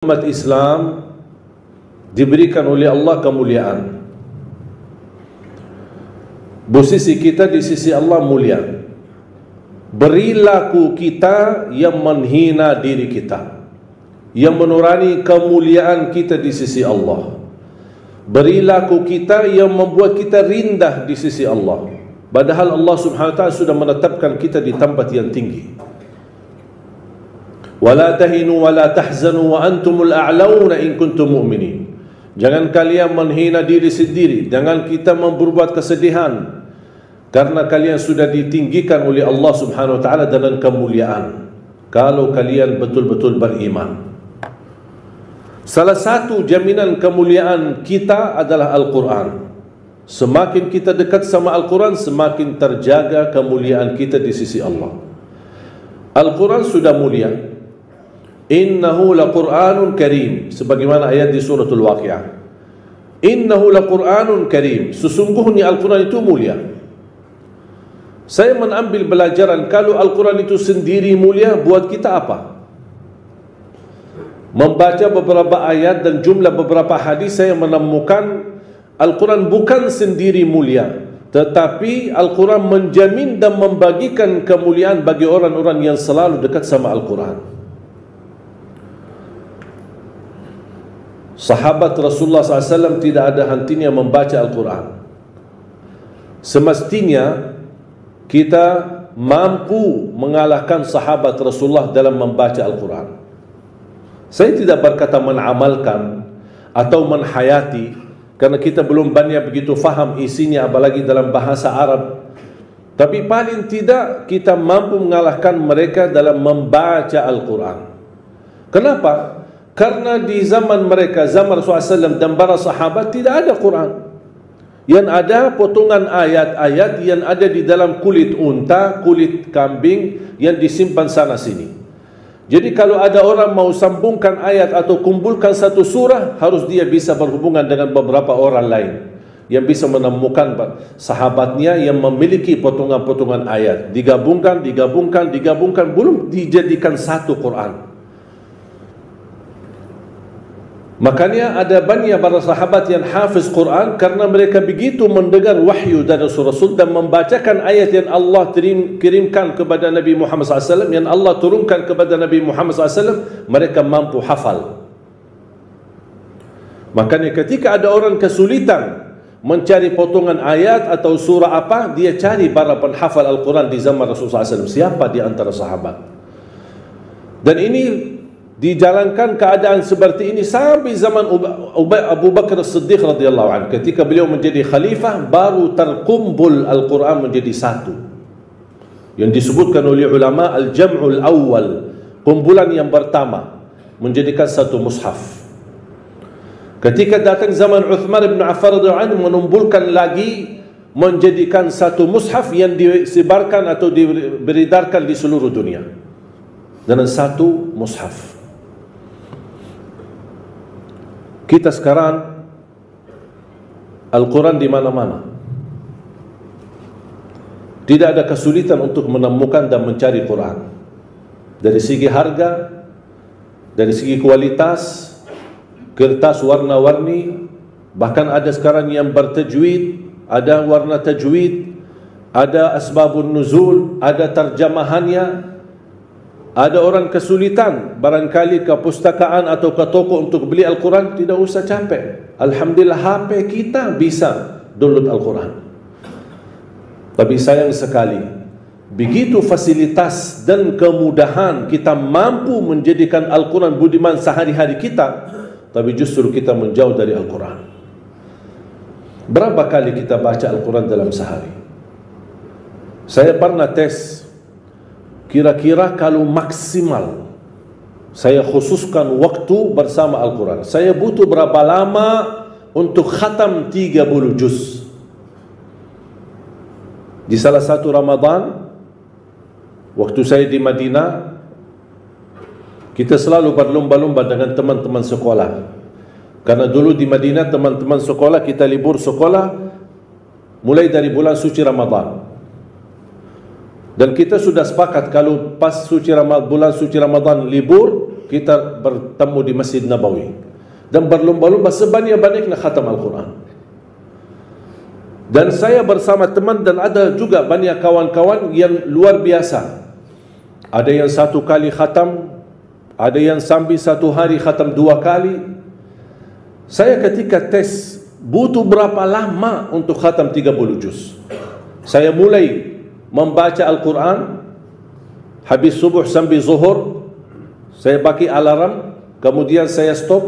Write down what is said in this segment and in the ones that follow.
Umat Islam diberikan oleh Allah kemuliaan. Posisi kita di sisi Allah mulia. Perilaku kita yang menghina diri kita, yang menurani kemuliaan kita di sisi Allah. Perilaku kita yang membuat kita rendah di sisi Allah, padahal Allah Subhanahu wa taala sudah menetapkan kita di tempat yang tinggi. Wala tahinu wala tahzanu wa antumul a'launa in kuntum mu'minin. Jangan kalian menghina diri sendiri, jangan kita membuat kesedihan, karena kalian sudah ditinggikan oleh Allah Subhanahu wa taala dengan kemuliaan kalau kalian betul-betul beriman. Salah satu jaminan kemuliaan kita adalah Al-Quran. Semakin kita dekat sama Al-Quran, semakin terjaga kemuliaan kita di sisi Allah. Al-Quran sudah mulia. Innahu laqur'anun karim, sebagaimana ayat di suratul Waqiah. Innahu laqur'anun karim, sesungguhnya Al-Quran itu mulia. Saya mengambil pelajaran, kalau Al-Quran itu sendiri mulia, buat kita apa? Membaca beberapa ayat dan jumlah beberapa hadis, saya menemukan Al-Quran bukan sendiri mulia, tetapi Al-Quran menjamin dan membagikan kemuliaan bagi orang-orang yang selalu dekat sama Al-Quran. Sahabat Rasulullah SAW tidak ada hentinya membaca Al-Quran. Semestinya kita mampu mengalahkan sahabat Rasulullah dalam membaca Al-Quran. Saya tidak berkata menamalkan atau menhayati, karena kita belum banyak begitu faham isinya, apalagi dalam bahasa Arab. Tapi paling tidak kita mampu mengalahkan mereka dalam membaca Al-Quran. Kenapa? Karena di zaman mereka, zaman Rasulullah SAW dan para sahabat, tidak ada Quran. Yang ada potongan ayat-ayat yang ada di dalam kulit unta, kulit kambing yang disimpan sana sini. Jadi kalau ada orang mau sambungkan ayat atau kumpulkan satu surah, harus dia bisa berhubungan dengan beberapa orang lain yang bisa menemukan sahabatnya yang memiliki potongan-potongan ayat. Digabungkan, belum dijadikan satu Quran. Makanya ada banyak para sahabat yang hafiz Quran, karena mereka begitu mendengar wahyu dari Rasul dan membacakan ayat yang Allah kirimkan kepada Nabi Muhammad SAW, yang Allah turunkan kepada Nabi Muhammad SAW, mereka mampu hafal. Makanya ketika ada orang kesulitan mencari potongan ayat atau surah apa, dia cari para penghafal Al-Quran di zaman Rasulullah SAW. Siapa di antara sahabat? Dan ini dijalankan keadaan seperti ini sampai zaman Abu Bakar As-Siddiq radhiyallahu anhu. Ketika beliau menjadi khalifah, baru terkumpul Al-Quran menjadi satu, yang disebutkan oleh ulama al-jam'ul awal, kumpulan yang pertama menjadikan satu mushaf. Ketika datang zaman Uthman bin Affan radhiyallahu anhu, menumpulkan lagi menjadikan satu mushaf yang disebarkan atau diberedarkan di seluruh dunia dengan satu mushaf. Kita sekarang Al-Quran di mana-mana. Tidak ada kesulitan untuk menemukan dan mencari Quran. Dari segi harga, dari segi kualitas, kertas warna-warni, bahkan ada sekarang yang bertajwid, ada warna tajwid, ada asbabun nuzul, ada terjemahannya. Ada orang kesulitan barangkali ke pustakaan atau ke toko untuk beli Al-Quran, tidak usah capek. Alhamdulillah HP kita bisa download Al-Quran. Tapi sayang sekali, begitu fasilitas dan kemudahan kita mampu menjadikan Al-Quran budiman sehari-hari kita, tapi justru kita menjauh dari Al-Quran. Berapa kali kita baca Al-Quran dalam sehari? Saya pernah tes, kira-kira kalau maksimal saya khususkan waktu bersama Al-Quran, saya butuh berapa lama untuk khatam 30 juz. Di salah satu Ramadan, waktu saya di Madinah, kita selalu berlomba-lomba dengan teman-teman sekolah. Karena dulu di Madinah teman-teman sekolah, kita libur sekolah mulai dari bulan suci Ramadan. Dan kita sudah sepakat kalau pas bulan suci Ramadan libur, kita bertemu di Masjid Nabawi dan berlomba-lomba sebanyak-banyaknya khatam Al-Quran. Dan saya bersama teman dan ada juga banyak kawan-kawan yang luar biasa. Ada yang 1 kali khatam, ada yang sambil 1 hari khatam 2 kali. Saya ketika tes butuh berapa lama untuk khatam 30 juz. Saya mulai membaca Al-Quran, habis subuh sambil zuhur, saya pakai alarm, kemudian saya stop,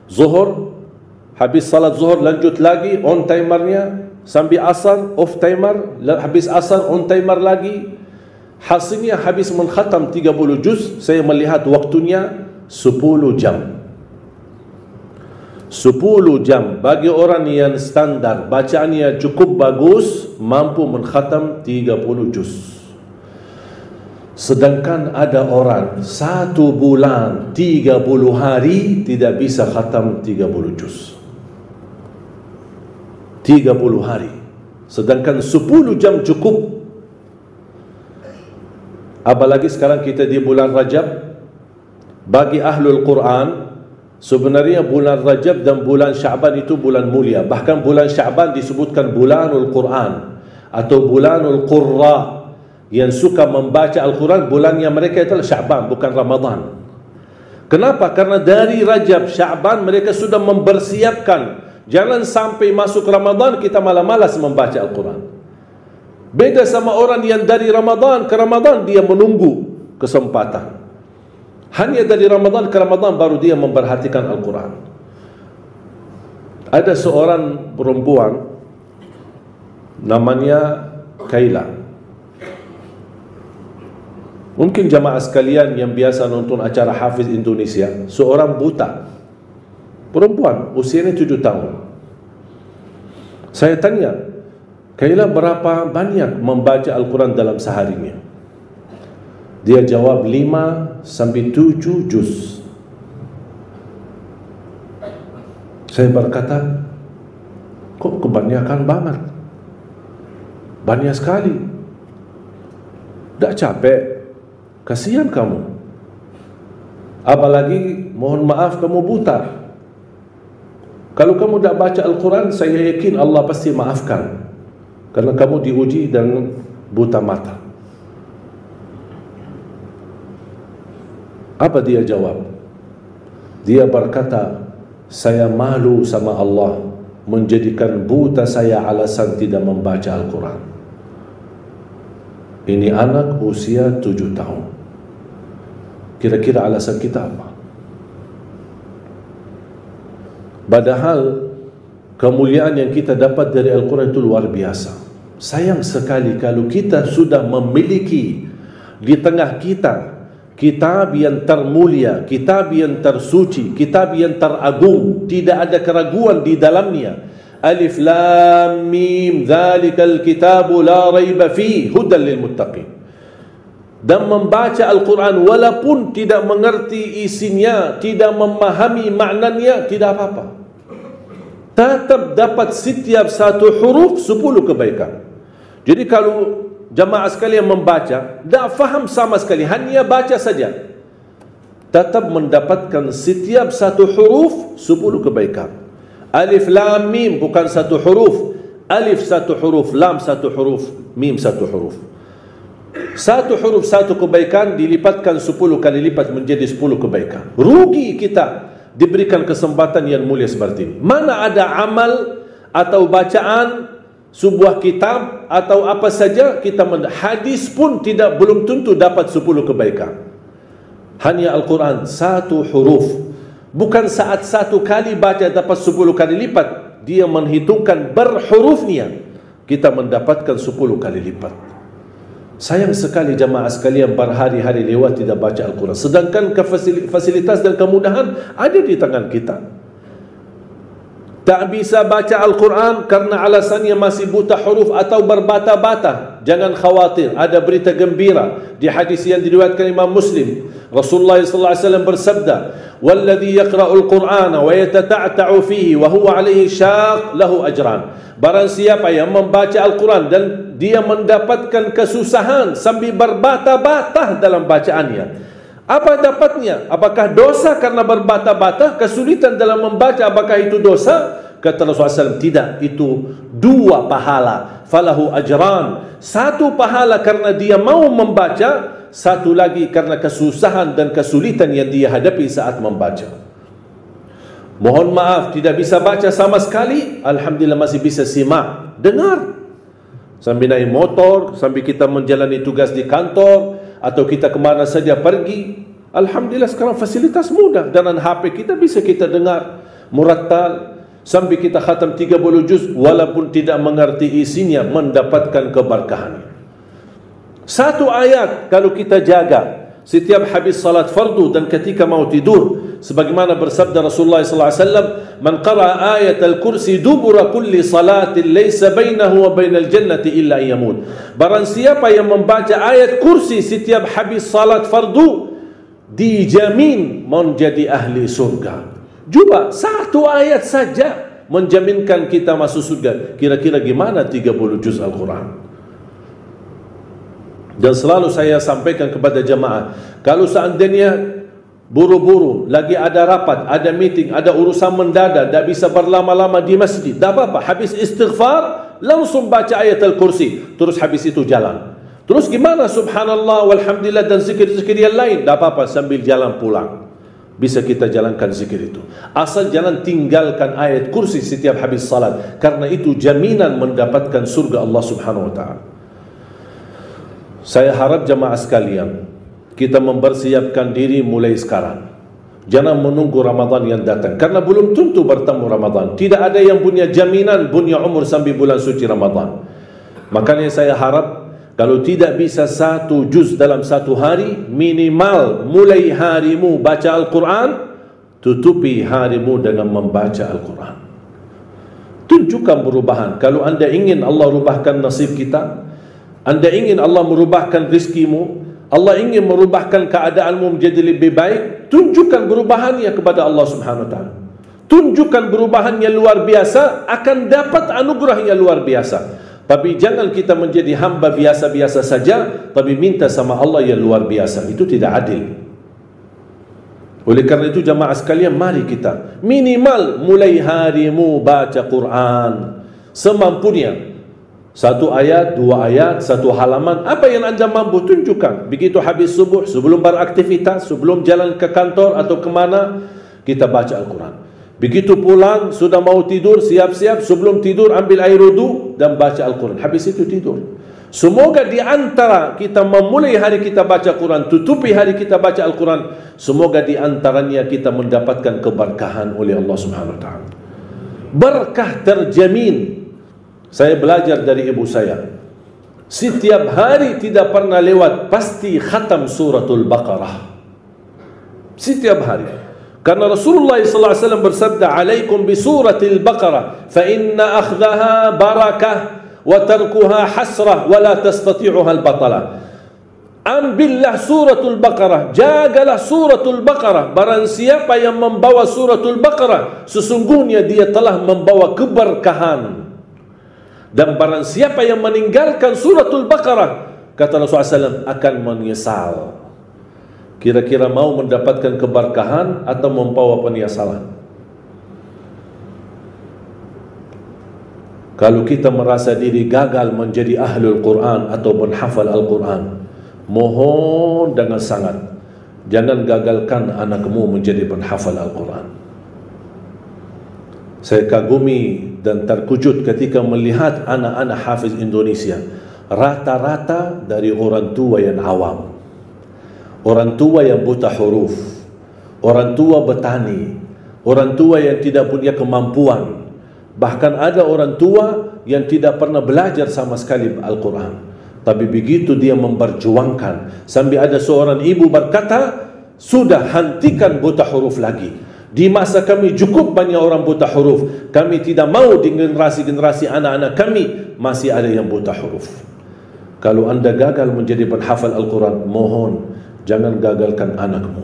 zuhur, habis salat zuhur lanjut lagi, on timernya, sambil asar, off timer, habis asar, on timer lagi. Hasilnya habis mengkhatam 30 juz, saya melihat waktunya 10 jam. 10 jam bagi orang yang standar, bacaannya cukup bagus, mampu mengkhatam 30 juz. Sedangkan ada orang 1 bulan 30 hari tidak bisa khatam 30 juz. 30 hari. Sedangkan 10 jam cukup. Apalagi sekarang kita di bulan Rajab. Bagi ahlul Quran, sebenarnya bulan Rajab dan bulan Sya'ban itu bulan mulia. Bahkan bulan Sya'ban disebutkan bulanul Quran atau bulanul Qurra. Yang suka membaca Al-Quran, bulannya mereka itulah Sya'ban, bukan Ramadan. Kenapa? Karena dari Rajab, Sya'ban mereka sudah mempersiapkan. Jangan sampai masuk Ramadan kita malah malas membaca Al-Quran. Beda sama orang yang dari Ramadan ke Ramadan dia menunggu kesempatan. Hanya dari Ramadan ke Ramadan baru dia memperhatikan Al-Quran. Ada seorang perempuan namanya Kaila. Mungkin jamaah sekalian yang biasa nonton acara Hafiz Indonesia, seorang buta perempuan, usianya 7 tahun. Saya tanya, Kaila berapa banyak membaca Al-Quran dalam seharinya? Dia jawab 5 sampai 7 juz. Saya berkata, kok kebanyakan banget? Banyak sekali. Tak capek? Kasihan kamu. Apalagi, mohon maaf, kamu buta. Kalau kamu tak baca Al-Quran, saya yakin Allah pasti maafkan. Karena kamu diuji dan buta mata. Apa dia jawab? Dia berkata, saya malu sama Allah menjadikan buta saya alasan tidak membaca Al-Quran. Ini anak usia 7 tahun. Kira-kira alasan kita apa? Padahal kemuliaan yang kita dapat dari Al-Quran itu luar biasa. Sayang sekali kalau kita sudah memiliki di tengah kita kitab yang termulia, kitab yang tersuci, kitab yang teragung, tidak ada keraguan di dalamnya. Alif Lam Mim, dzalikal kitabu la raiba fihi hudan lil muttaqin. Dan membaca Al-Quran walaupun tidak mengerti isinya, tidak memahami maknanya, tidak apa-apa. Tetap dapat setiap satu huruf 10 kebaikan. Jadi kalau jamaah sekalian membaca, tak faham sama sekali, hanya baca saja, tetap mendapatkan setiap satu huruf 10 kebaikan. Alif Lam Mim bukan satu huruf, alif satu huruf, lam satu huruf, mim satu huruf. Satu huruf satu kebaikan dilipatkan 10 kali lipat menjadi 10 kebaikan. Rugi kita diberikan kesempatan yang mulia seperti ini. Mana ada amal atau bacaan sebuah kitab atau apa saja kita hadis pun belum tentu dapat 10 kebaikan. Hanya Al-Quran satu huruf, bukan saat satu kali baca dapat 10 kali lipat. Dia menghitungkan berhurufnya, kita mendapatkan 10 kali lipat. Sayang sekali jamaah sekalian berhari-hari lewat tidak baca Al-Quran. Sedangkan fasilitas dan kemudahan ada di tangan kita. Tak bisa baca Al-Quran karena alasannya masih buta huruf atau berbata-bata. Jangan khawatir, ada berita gembira. Di hadis yang diriwayatkan Imam Muslim, Rasulullah SAW bersabda, "Walladhi yaqra'ul Qur'ana wa yatata'ta'u fihi wa huwa 'alaihi syaq lahu ajran." Barang siapa yang membaca Al-Quran dan dia mendapatkan kesusahan sambil berbata-bata dalam bacaannya, Apa dapatnya? Apakah dosa karena berbata-bata? Kesulitan dalam membaca, apakah itu dosa? Kata Rasulullah SAW, tidak, itu 2 pahala. Falahu ajran. 1 pahala karena dia mau membaca, 1 lagi karena kesusahan dan kesulitan yang dia hadapi saat membaca. Mohon maaf, tidak bisa baca sama sekali, alhamdulillah masih bisa simak, dengar. Sambil naik motor, sambil kita menjalani tugas di kantor, atau kita kemana saja pergi, alhamdulillah sekarang fasilitas mudah. Dengan HP kita bisa kita dengar murattal, sambil kita khatam 30 juz, walaupun tidak mengerti isinya, mendapatkan keberkahan. 1 ayat kalau kita jaga setiap habis salat fardu dan ketika mau tidur, sebagaimana bersabda Rasulullah SAW, man qara'a ayat al-kursi dubura kulli salatin laysa bainahu wa bainal jannati illa yamut. Barang siapa yang membaca ayat kursi setiap habis salat fardu, dijamin menjadi ahli surga. Juga 1 ayat saja menjaminkan kita masuk surga. Kira-kira gimana 30 juz Al-Quran? Dan selalu saya sampaikan kepada jemaah, kalau seandainya buru-buru, lagi ada rapat, ada meeting, ada urusan mendadak, tak bisa berlama-lama di masjid, tak apa-apa, habis istighfar, langsung baca ayat Al-Kursi, terus habis itu jalan. Terus gimana subhanallah, walhamdulillah dan zikir-zikir yang lain, tak apa-apa, sambil jalan pulang bisa kita jalankan zikir itu. Asal jangan tinggalkan ayat kursi setiap habis salat, karena itu jaminan mendapatkan surga Allah subhanahu wa ta'ala. Saya harap jemaah sekalian, kita mempersiapkan diri mulai sekarang. Jangan menunggu Ramadan yang datang, karena belum tentu bertemu Ramadan. Tidak ada yang punya jaminan punya umur sampai bulan suci Ramadan. Makanya saya harap, kalau tidak bisa 1 juz dalam 1 hari, minimal mulai harimu baca Al-Quran, tutupi harimu dengan membaca Al-Quran. Tunjukkan perubahan. Kalau anda ingin Allah rubahkan nasib kita, anda ingin Allah merubahkan rizkimu, Allah ingin merubahkan keadaanmu menjadi lebih baik, tunjukkan perubahannya kepada Allah subhanahu wa ta'ala. Tunjukkan perubahan yang luar biasa, akan dapat anugerah yang luar biasa. Tapi jangan kita menjadi hamba biasa-biasa saja, tapi minta sama Allah yang luar biasa. Itu tidak adil. Oleh karena itu jamaah sekalian, mari kita minimal mulai harimu baca Quran semampunya. 1 ayat, 2 ayat, 1 halaman, apa yang anda mampu tunjukkan. Begitu habis subuh, sebelum beraktivitas, sebelum jalan ke kantor atau kemana, kita baca Al-Quran. Begitu pulang, sudah mau tidur, siap-siap, sebelum tidur ambil air wudu dan baca Al-Quran. Habis itu tidur. Semoga di antara kita memulai hari kita baca Quran, tutupi hari kita baca Al-Quran, semoga di antaranya kita mendapatkan keberkahan oleh Allah Subhanahu wa ta'ala. Berkah terjamin. Saya belajar dari ibu saya, setiap hari tidak pernah lewat pasti khatam suratul Baqarah. Setiap hari. Karena Rasulullah SAW bersabda, "Alaikum bi suratil Baqarah, fa inna akhdaha barakah wa tarkuha hasrah wa la tastati'uha al-batalah." Ambillah suratul Baqarah, jagalah suratul Baqarah. Barang siapa yang membawa suratul Baqarah, sesungguhnya dia telah membawa keberkahan. Dan barang siapa yang meninggalkan suratul Baqarah, kata Rasulullah SAW, akan menyesal. Kira-kira mau mendapatkan keberkahan atau membawa penyesalan? Kalau kita merasa diri gagal menjadi ahlul Quran atau penghafal Al-Quran, mohon dengan sangat, jangan gagalkan anakmu menjadi penghafal Al-Quran. Saya kagumi dan terkejut ketika melihat anak-anak hafiz Indonesia, rata-rata dari orang tua yang awam, orang tua yang buta huruf, orang tua petani, orang tua yang tidak punya kemampuan. Bahkan ada orang tua yang tidak pernah belajar sama sekali Al-Quran, tapi begitu dia memperjuangkan, sampai ada seorang ibu berkata, sudah, hentikan buta huruf lagi. Di masa kami cukup banyak orang buta huruf, kami tidak mau di generasi-generasi anak-anak kami masih ada yang buta huruf. Kalau anda gagal menjadi penghafal Al-Quran, mohon jangan gagalkan anakmu.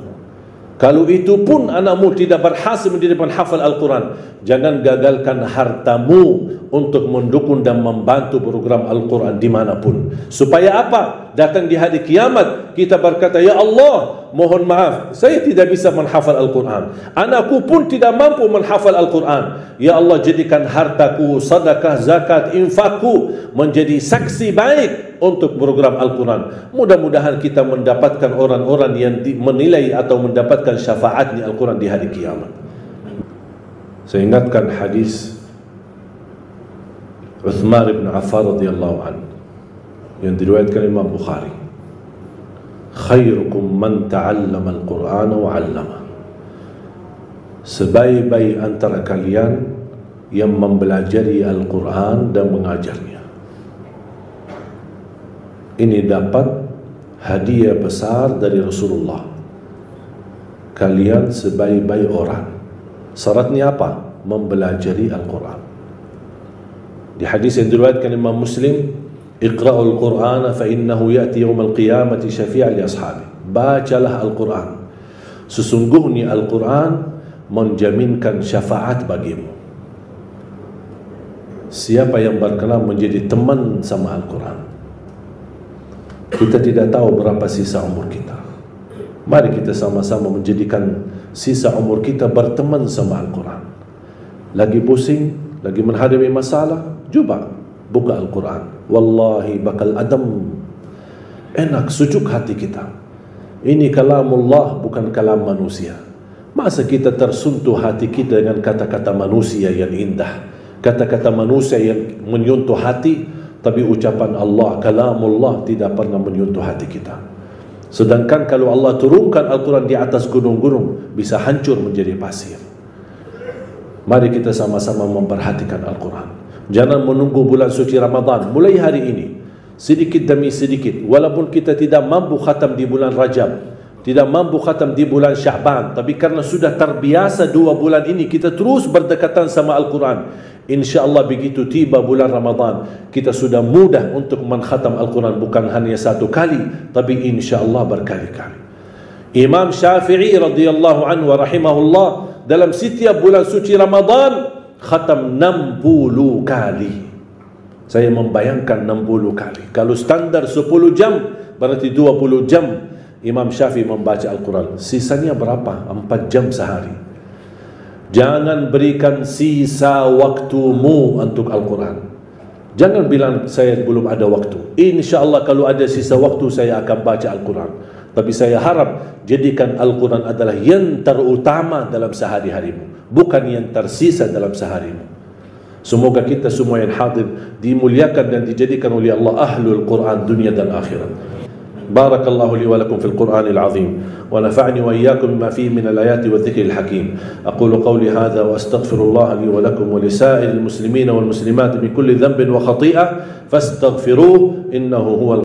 Kalau itu pun anakmu tidak berhasil menjadi penghafal Al-Quran, jangan gagalkan hartamu untuk mendukung dan membantu program Al-Quran dimanapun. Supaya apa? Datang di hari kiamat kita berkata, ya Allah, mohon maaf, saya tidak bisa menghafal Al-Quran. Anakku pun tidak mampu menghafal Al-Quran. Ya Allah, jadikan hartaku, sedekah, zakat, infakku menjadi saksi baik untuk program Al-Quran. Mudah-mudahan kita mendapatkan orang-orang yang menilai atau mendapatkan syafaatnya Al-Quran di hari kiamat. Saya ingatkan hadis Uthman bin Affan radhiyallahu anhu yang diriwayatkan Imam Bukhari. Khairukum man ta'allama al-Qur'ana wa 'allama. Sebaik-baik antara kalian yang mempelajari Al-Quran dan mengajarnya. Ini dapat hadiah besar dari Rasulullah. Kalian sebaik-baik orang. Syaratnya apa? Mempelajari Al-Quran. Di hadis yang diriwayatkan Imam Muslim, Iqra'ul Qur'ana fa innahu ya'ti yawmal qiyamati syafi'an li ashabi. Bacalah Al-Quran. Sesungguhnya Al-Quran menjaminkan syafaat bagimu. Siapa yang berkenan menjadi teman sama Al-Quran? Kita tidak tahu berapa sisa umur kita. Mari kita sama-sama menjadikan sisa umur kita berteman sama Al-Quran. Lagi pusing, lagi menghadapi masalah, coba buka Al-Quran. Wallahi bakal adem, enak, sejuk hati kita. Ini kalamullah, bukan kalam manusia. Masa kita tersentuh hati kita dengan kata-kata manusia yang indah, kata-kata manusia yang menyentuh hati, tapi ucapan Allah, kalamullah tidak pernah menyentuh hati kita. Sedangkan kalau Allah turunkan Al-Quran di atas gunung-gunung, bisa hancur menjadi pasir. Mari kita sama-sama memperhatikan Al-Quran. Jangan menunggu bulan suci Ramadan. Mulai hari ini, sedikit demi sedikit, walaupun kita tidak mampu khatam di bulan Rajab, tidak mampu khatam di bulan Sya'ban, tapi karena sudah terbiasa 2 bulan ini, kita terus berdekatan sama Al-Quran. InsyaAllah begitu tiba bulan Ramadan, kita sudah mudah untuk mengkhatam Al-Quran, bukan hanya 1 kali, tapi insyaAllah berkali-kali. Imam Syafi'i radhiyallahu anhu wa rahimahullah, dalam setiap bulan suci Ramadan khatam 60 kali. Saya membayangkan 60 kali. Kalau standar 10 jam, berarti 20 jam Imam Syafi'i membaca Al-Quran. Sisanya berapa? 4 jam sehari. Jangan berikan sisa waktumu untuk Al-Quran. Jangan bilang saya belum ada waktu. InsyaAllah kalau ada sisa waktu saya akan baca Al-Quran. Tapi saya harap jadikan Al-Quran adalah yang terutama dalam sehari-harimu, bukan yang tersisa dalam seharimu. Semoga kita semua yang hadir dimuliakan dan dijadikan oleh Allah ahlul Quran dunia dan akhirat. Barakallahu li wa lakum fil Qur'anil azim wa nafa'ni wa iyyakum bima fihi min al-ayati wa dhikril hakim. Aqulu qawli hadha wa astaghfirullah li wa lakum wa li sa'iril muslimina wal muslimat min kulli dhanbin wa khati'ah fastaghfiruhu innahu huwal